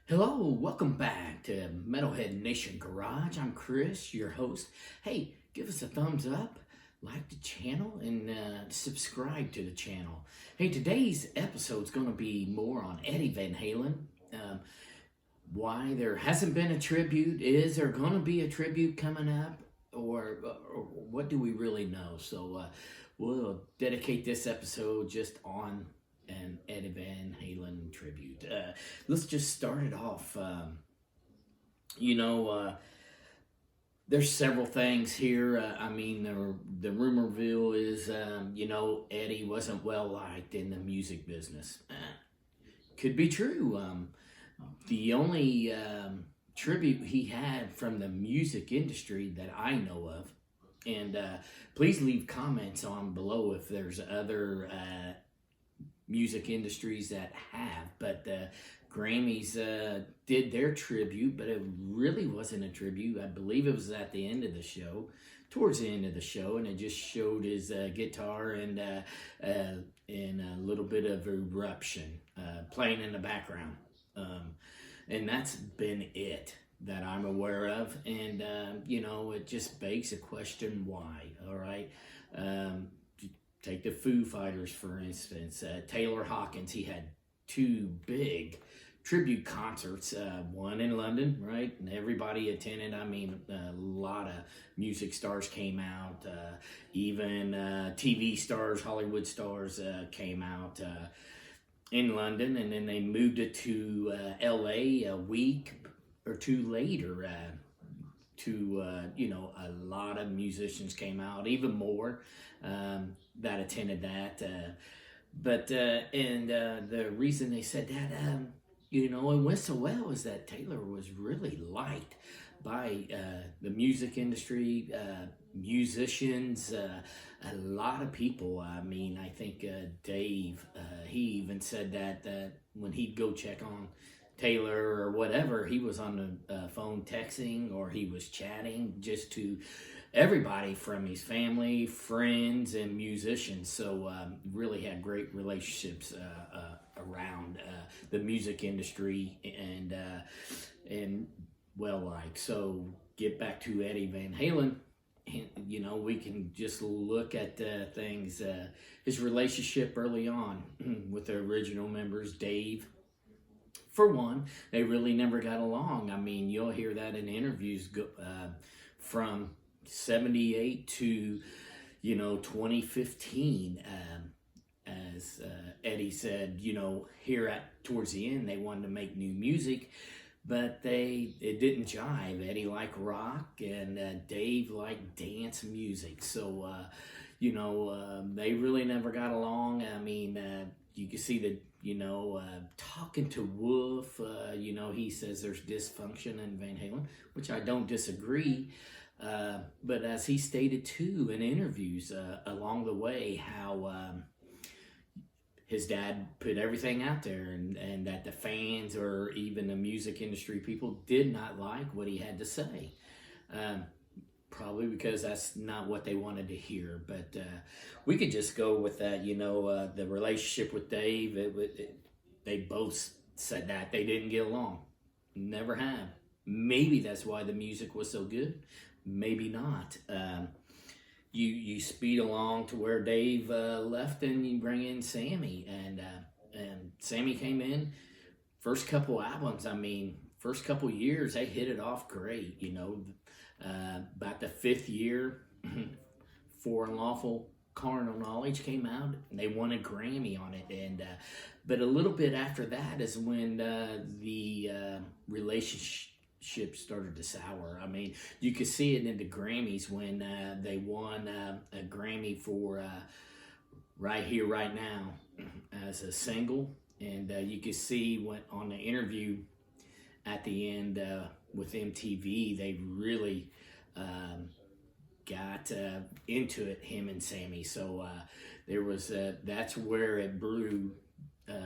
Hello, welcome back to Metalhead Nation Garage. I'm Chris, your host. Hey, give us a thumbs up, like the channel, and subscribe to the channel. Hey, today's episode's going to be more on Eddie Van Halen. Um, why there hasn't been a tribute. Is there going to be a tribute coming up? Or what do we really know? So we'll dedicate this episode just on an Eddie Van Halen tribute. Let's just start it off. You know, there's several things here. The rumor mill is, Eddie wasn't well liked in the music business. Could be true. The only tribute he had from the music industry that I know of, and please leave comments on below if there's other music industries that have, but the Grammys did their tribute, but it really wasn't a tribute. I believe it was at the end of the show, towards the end of the show, and it just showed his guitar and a little bit of eruption playing in the background. And that's been it that I'm aware of. And, it just begs a question why, all right? Take the Foo Fighters, for instance. Taylor Hawkins, he had two big tribute concerts, one in London, right? And everybody attended. I mean, a lot of music stars came out. Even TV stars, Hollywood stars came out in London. And then they moved it to LA a week or two later. A lot of musicians came out, even more that attended that. The reason they said that, it went so well is that Taylor was really liked by the music industry, musicians, a lot of people. I mean, I think Dave, he even said that when he'd go check on Taylor or whatever, he was on the phone texting or he was chatting just to everybody from his family, friends, and musicians. So really had great relationships around the music industry and well liked. So get back to Eddie Van Halen. And, we can just look at things, his relationship early on with the original members, Dave. For one, they really never got along. I mean, you'll hear that in interviews from 78 to 2015, as Eddie said, here towards the end they wanted to make new music, but it didn't jive. Eddie liked rock and Dave liked dance music, so they really never got along. I mean, you can see that talking to Wolf, he says there's dysfunction in Van Halen, which I don't disagree. But as he stated too in interviews along the way, how his dad put everything out there, and that the fans or even the music industry people did not like what he had to say. Probably because that's not what they wanted to hear. But we could just go with that, the relationship with Dave. They both said that they didn't get along. Never have. Maybe that's why the music was so good. Maybe not. You speed along to where Dave left, and you bring in Sammy, and Sammy came in. First couple albums, first couple years, they hit it off great. About the fifth year, For Unlawful Carnal Knowledge came out, and they won a Grammy on it. And but a little bit after that is when the relationship started to sour. I mean, you could see it in the Grammys when they won a Grammy for Right Here, Right Now as a single. And you could see when on the interview at the end with MTV, they really got into it, him and Sammy. So there was that's where it brewed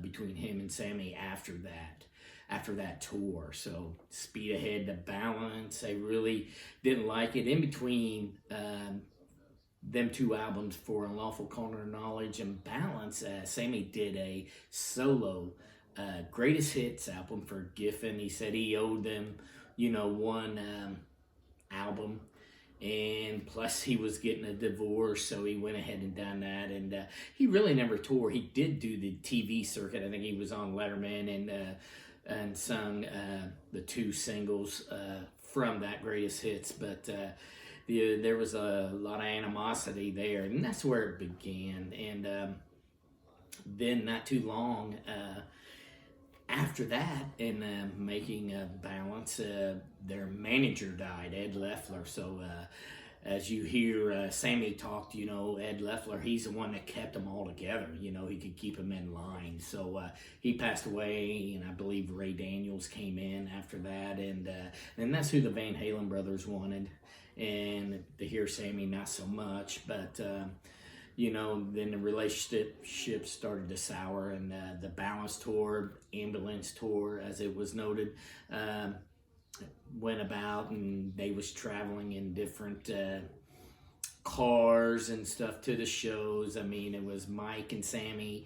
between him and Sammy after that tour. So Speed Ahead to Balance, they really didn't like it. In between them two albums, For Unlawful Carnal Knowledge and Balance, Sammy did a solo greatest hits album for Giffen. He said he owed them, one album, and plus he was getting a divorce, so he went ahead and done that. And he really never toured. He did do the TV circuit. I think he was on Letterman and sung the 2 singles from that greatest hits, but there was a lot of animosity there, and that's where it began. And then not too long after that, in making a balance, their manager died, Ed Leffler. So as you hear Sammy talk, Ed Leffler, he's the one that kept them all together. He could keep them in line. So he passed away, and I believe Ray Daniels came in after that, and that's who the Van Halen brothers wanted. And to hear Sammy, not so much, but then the relationship started to sour, and the Balance Tour, Ambulance Tour, as it was noted, went about, and they was traveling in different cars and stuff to the shows. I mean, it was Mike and Sammy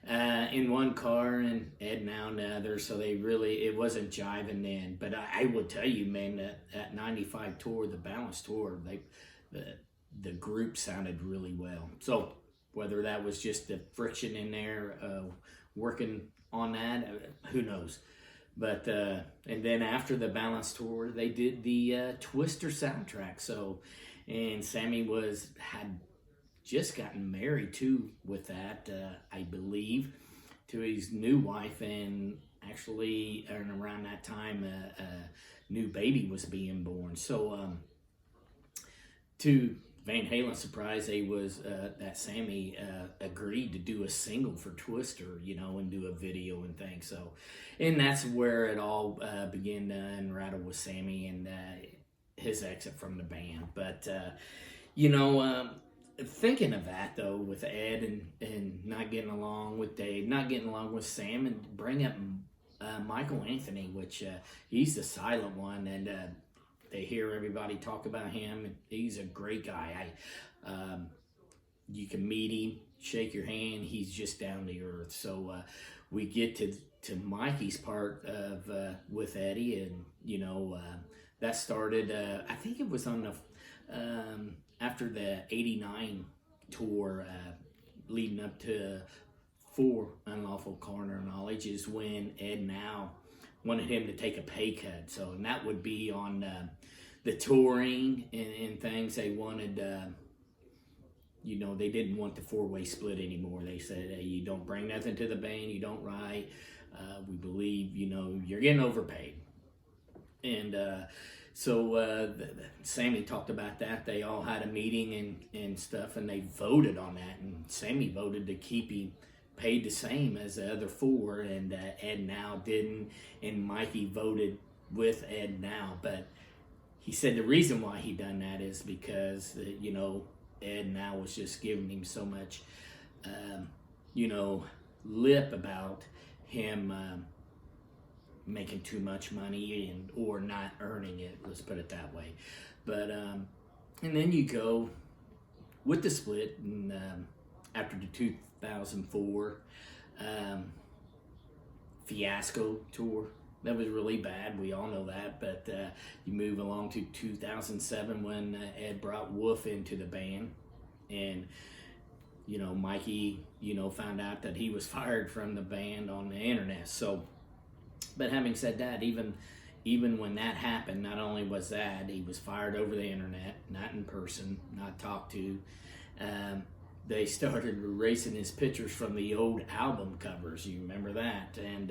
in one car and Ed now in the other, so it wasn't jiving then. But I would tell you, man, that 95 tour, the Balance Tour, the group sounded really well. So whether that was just the friction in there, working on that, who knows. But and then after the Balance Tour, they did the Twister soundtrack. So, and Sammy had just gotten married too with that, I believe, to his new wife, and actually around that time a new baby was being born. So to Van Halen's surprise, that Sammy agreed to do a single for Twister, and do a video and things. So, and that's where it all began to unravel with Sammy and his exit from the band. But thinking of that though, with Ed and not getting along with Dave, not getting along with Sam, and bring up Michael Anthony, which he's the silent one, and they hear everybody talk about him, and he's a great guy. You can meet him, shake your hand, he's just down to earth. So we get to Mikey's part of with Eddie, and that started. I think it was on the after the '89 tour, leading up to For Unlawful Carnal Knowledge, is when Ed now wanted him to take a pay cut. So, and that would be on the touring and things. They wanted, they didn't want the 4-way split anymore. They said, hey, you don't bring nothing to the band, you don't write. We believe, you're getting overpaid. And so Sammy talked about that. They all had a meeting and stuff, and they voted on that. And Sammy voted to keep him paid the same as the other 4, and Ed Now didn't, and Mikey voted with Ed Now. But he said the reason why he done that is because Ed Now was just giving him so much lip about him making too much money or not earning it, let's put it that way. But and then you go with the split, and after the 2004 Fiasco tour. That was really bad. We all know that. But you move along to 2007 when Ed brought Wolf into the band. And, Mikey, found out that he was fired from the band on the internet. So, but having said that, even when that happened, not only was that, he was fired over the internet, not in person, not talked to. They started erasing his pictures from the old album covers. You remember that? And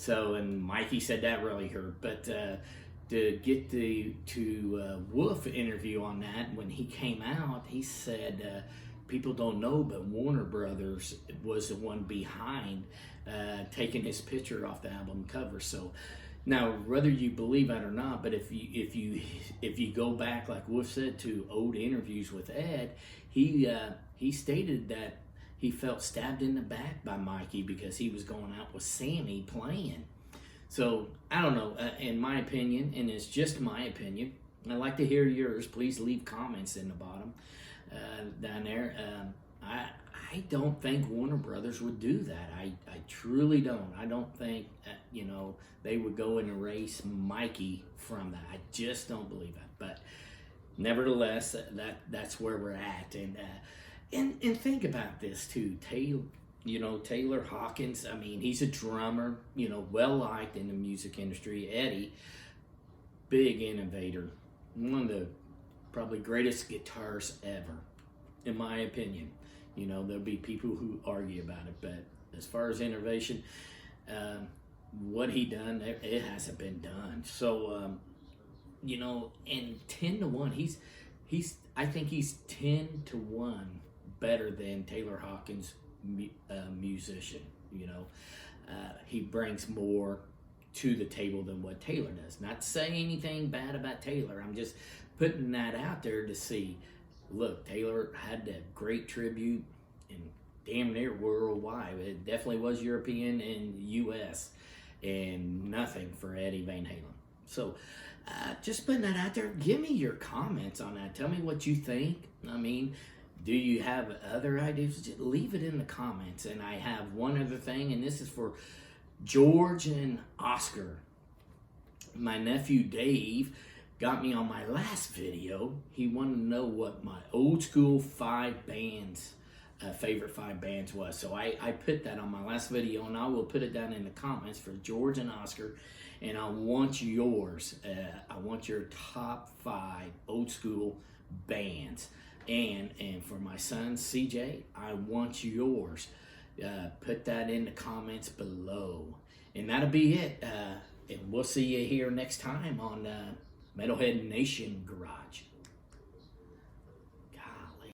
and Mikey said that really hurt. But to get to Wolf interview on that, when he came out, he said, people don't know, but Warner Brothers was the one behind taking his picture off the album cover. So now, whether you believe it or not, but if you go back, like Wolf said, to old interviews with Ed, he stated that he felt stabbed in the back by Mikey because he was going out with Sammy playing. So, I don't know, in my opinion, and it's just my opinion, I'd like to hear yours. Please leave comments in the bottom down there. I don't think Warner Brothers would do that. I truly don't. I don't think they would go and erase Mikey from that. I just don't believe that. But nevertheless, that's where we're at. And think about this too, Taylor Hawkins. I mean, he's a drummer, well liked in the music industry. Eddie, big innovator, one of the probably greatest guitarists ever, in my opinion. There'll be people who argue about it, but as far as innovation, what he done, it hasn't been done. So, and 10-1, I think he's 10-1 better than Taylor Hawkins, musician. He brings more to the table than what Taylor does. Not to say anything bad about Taylor. I'm just putting that out there to see. Look, Taylor had that great tribute and damn near worldwide. It definitely was European and U.S. and nothing for Eddie Van Halen. So just putting that out there. Give me your comments on that. Tell me what you think. I mean, do you have other ideas? Just leave it in the comments. And I have one other thing, and this is for George and Oscar. My nephew Dave got me on my last video. He wanted to know what my old school favorite 5 bands was. So I put that on my last video, and I will put it down in the comments for George and Oscar. And I want yours. I want your top 5 old school bands. And for my son CJ, I want yours. Put that in the comments below. And that'll be it. And we'll see you here next time on Metalhead Nation Garage.